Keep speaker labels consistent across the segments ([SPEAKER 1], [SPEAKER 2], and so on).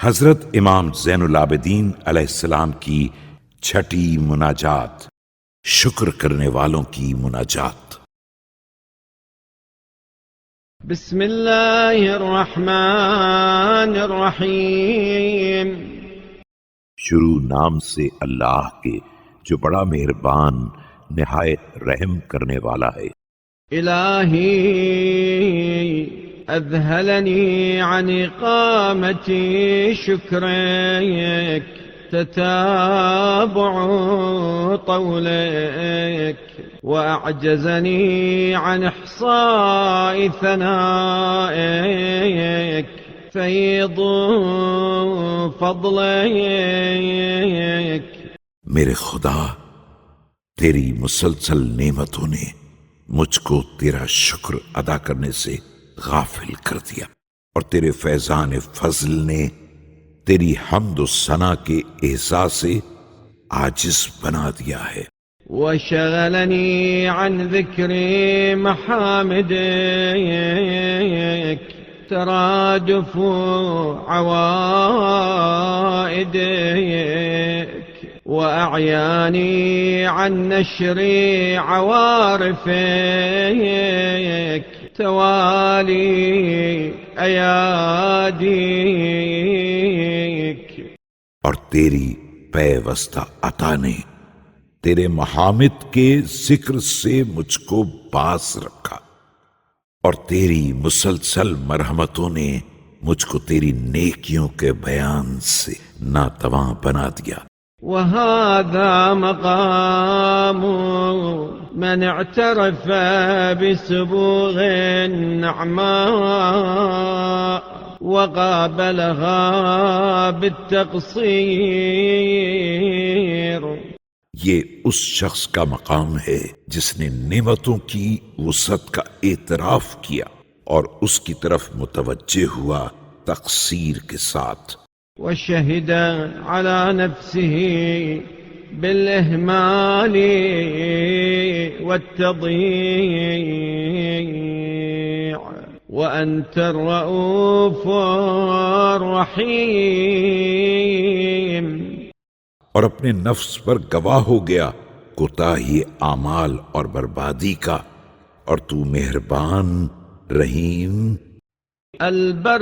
[SPEAKER 1] حضرت امام زین العابدین علیہ السلام کی چھٹی مناجات، شکر کرنے والوں کی مناجات۔
[SPEAKER 2] بسم اللہ الرحمن الرحیم۔
[SPEAKER 1] شروع نام سے اللہ کے جو بڑا مہربان نہایت رحم کرنے والا ہے۔
[SPEAKER 2] الہی اذهلني عن اقامة شكرك تتابع طولك، وأعجزني عن إحصاء ثنائك فيض فضلك۔
[SPEAKER 1] میرے خدا، تیری مسلسل نعمتوں نے مجھ کو تیرا شکر ادا کرنے سے غافل کر دیا، اور تیرے فیضان فضل نے تیری حمد و ثنا کے احساس سے عاجز بنا دیا ہے۔
[SPEAKER 2] وشغلني عن ذكر محامدك ترادف عوائدك، وأعياني عن نشر عوارفك توالي أياديك۔
[SPEAKER 1] اور تیری پیوستہ عطا نے تیرے محامد کے ذکر سے مجھ کو باز رکھا، اور تیری مسلسل مرحمتوں نے مجھ کو تیری نیکیوں کے بیان سے ناتواں بنا دیا۔
[SPEAKER 2] وهذا مقام من اعترف بسبوغ النعماء وقابلها بالتقصير۔
[SPEAKER 1] یہ اس شخص کا مقام ہے جس نے نعمتوں کی وسعت کا اعتراف کیا اور اس کی طرف متوجہ ہوا تقصیر کے ساتھ۔
[SPEAKER 2] وشهد على نفسه بالإهمال والتضييع، وأنت الرؤوف الرحيم۔
[SPEAKER 1] اور اپنے نفس پر گواہ ہو گیا کوتاہی اعمال اور بربادی کا، اور تو مہربان رحیم۔
[SPEAKER 2] البر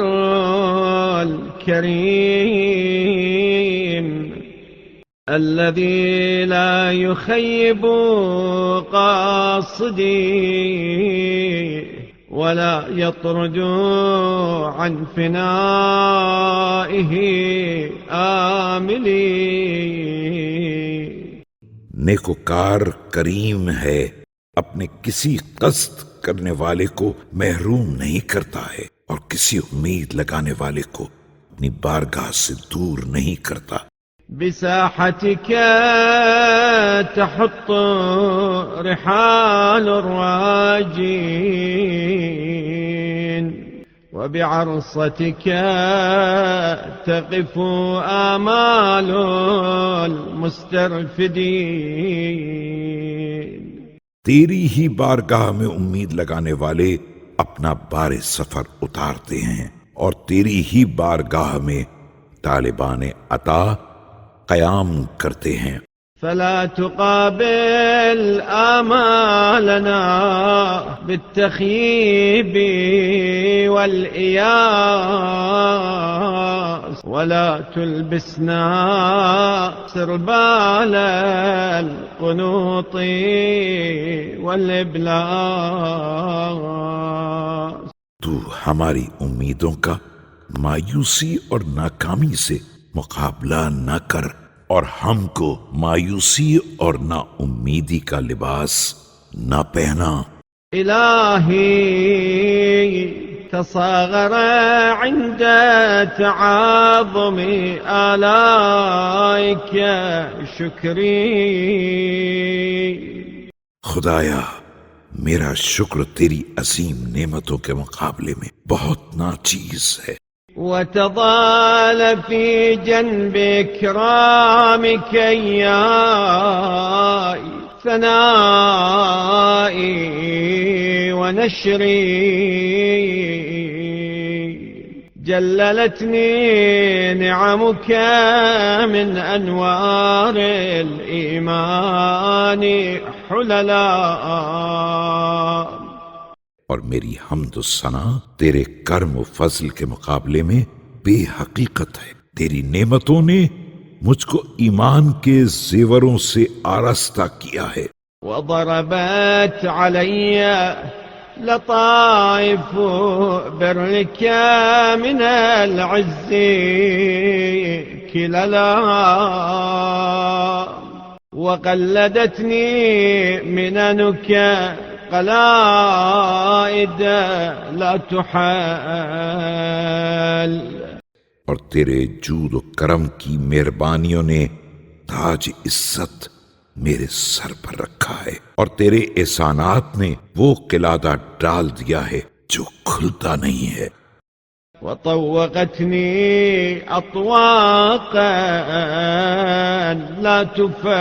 [SPEAKER 2] الكريم الذي لا يخيب قاصدي ولا يطرد عن فنائه آملي۔
[SPEAKER 1] نیکوکار کریم ہے، اپنے کسی قصد کرنے والے کو محروم نہیں کرتا ہے، اور کسی امید لگانے والے کو اپنی بارگاہ سے دور نہیں کرتا۔
[SPEAKER 2] بساحتك تحط رحال الراجين، وبعرصتك تقف آمال المسترفدين۔
[SPEAKER 1] تیری ہی بارگاہ میں امید لگانے والے اپنا بار سفر اتارتے ہیں، اور تیری ہی بارگاہ میں طالبان عطا قیام کرتے ہیں۔
[SPEAKER 2] فلا تقابل آمالنا بالتخييب والإياس، ولا تلبسنا سربال القنوط والإبلاس۔
[SPEAKER 1] تو ہماری امیدوں کا مایوسی اور ناکامی سے مقابلہ نہ کر، اور ہم کو مایوسی اور نا امیدی کا لباس نہ پہنا۔
[SPEAKER 2] الہی تصاغر عند تعاظم آلائك شکری۔
[SPEAKER 1] خدایا، میرا شکر تیری عظیم نعمتوں کے مقابلے میں بہت ناچیز ہے۔
[SPEAKER 2] وتضال في جنب إكرامك إياي ثنائي ونشري جللتني نعمك من أنوار الإيمان حللا.
[SPEAKER 1] اور میری حمد و ثنا تیرے کرم و فضل کے مقابلے میں بے حقیقت ہے. تیری نعمتوں نے مجھ کو ایمان کے زیوروں سے آراستہ کیا ہے.
[SPEAKER 2] وضربت علي لطائف برك من العز كللا، وقلدتني مننك قلائد لا تحال.
[SPEAKER 1] اور تیرے جود و کرم کی مہربانیوں نے تاج عزت میرے سر پر رکھا ہے، اور تیرے احسانات نے وہ قلادہ ڈال دیا ہے جو کھلتا نہیں ہے.
[SPEAKER 2] وطوقتني أطواقا لا تفال،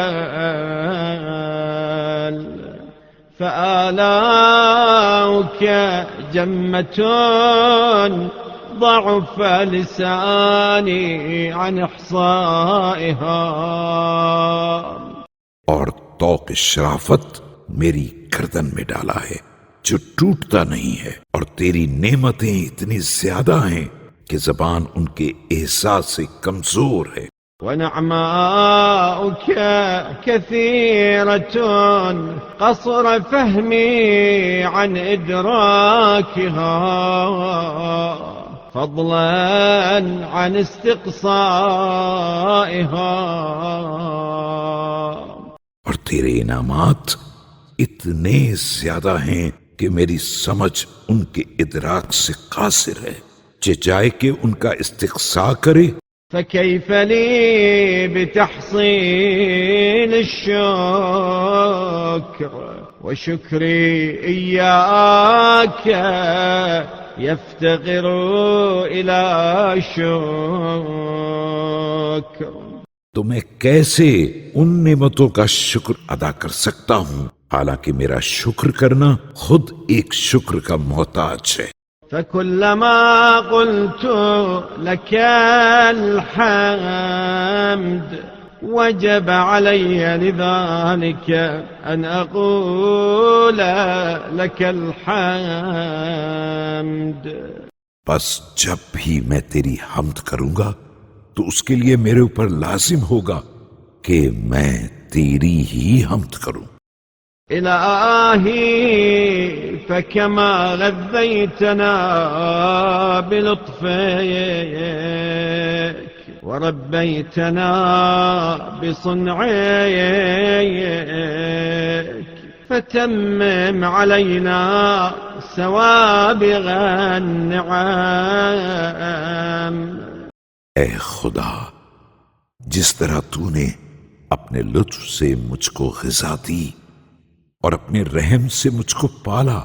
[SPEAKER 2] فآلاؤك جمة ضعف لساني عن إحصائها.
[SPEAKER 1] اور طوق شرافت میری گردن میں ڈالا ہے جو ٹوٹتا نہیں ہے، اور تیری نعمتیں اتنی زیادہ ہیں کہ زبان ان کے احساس سے کمزور ہے.
[SPEAKER 2] ونعماؤك كثيرة قصر فهمي عن إدراكها، فضلا عن استقصائها.
[SPEAKER 1] اور تیرے انعامات اتنے زیادہ ہیں کہ میری سمجھ ان کے ادراک سے قاصر ہے، چاہے کہ ان کا استقصاء کرے.
[SPEAKER 2] فكيف لي بتحصيل الشكر وشكري إياك يفتقر إلى شكر.
[SPEAKER 1] تو میں کیسے ان نعمتوں کا شکر ادا کر سکتا ہوں حالانکہ میرا شکر کرنا خود ایک شکر کا محتاج ہے.
[SPEAKER 2] فكلما قلت لك الحمد وجب علي لذلك أن أقول لك الحمد.
[SPEAKER 1] بس جب بھی میں تیری حمد کروں گا تو اس کے لیے میرے اوپر لازم ہوگا کہ میں تیری ہی حمد کروں.
[SPEAKER 2] إلهي فكما غذيتنا بلطفك وربيتنا بصنعك، فتمم علينا سوابغ النعم.
[SPEAKER 1] اے خدا، جس طرح تو نے اپنے لطف سے مجھ کو غذا دی اور اپنے رحم سے مجھ کو پالا،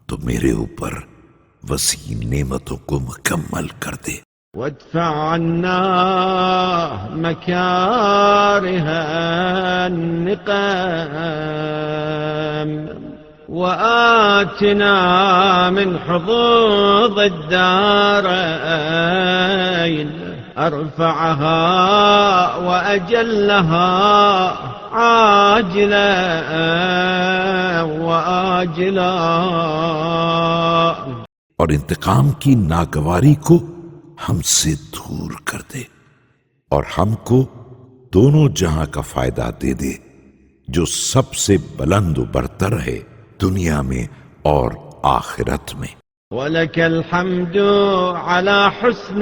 [SPEAKER 1] تو میرے اوپر وسیع نعمتوں کو مکمل کر دے.
[SPEAKER 2] وادفع عنا مكاره النقام، وآتنا من حظوظ الدارين أرفعها وأجلها عاجلا وآجلا.
[SPEAKER 1] اور انتقام کی ناگواری کو ہم سے دور کر دے اور ہم کو دونوں جہاں کا فائدہ دے دے جو سب سے بلند و برتر ہے دنیا میں اور آخرت میں.
[SPEAKER 2] ولك الحمد على حسن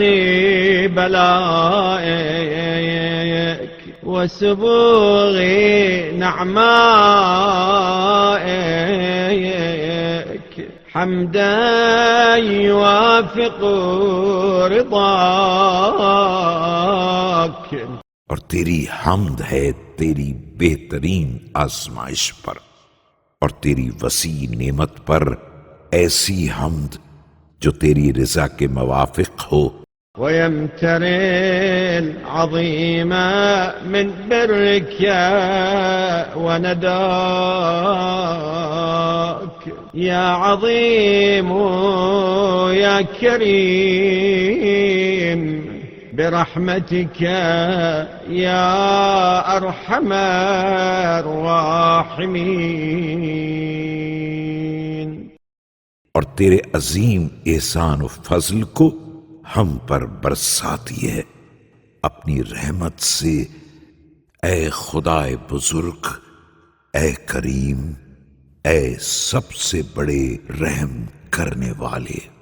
[SPEAKER 2] بلائك وسبوغ نعمائك، حمدا يوافق رضاك.
[SPEAKER 1] اور تیری حمد ہے تیری بہترین آزمائش پر اور تیری وسیع نعمت پر ایسی حمد جو تیری رضا کے موافق ہو.
[SPEAKER 2] ويمتري العظيم من برك ونداك، يا عظيم يا كريم برحمتك يا أرحم الراحمين.
[SPEAKER 1] اور تیرے عظیم احسان و فضل کو ہم پر برساتی ہے اپنی رحمت سے، اے خدائے بزرگ، اے کریم، اے سب سے بڑے رحم کرنے والے۔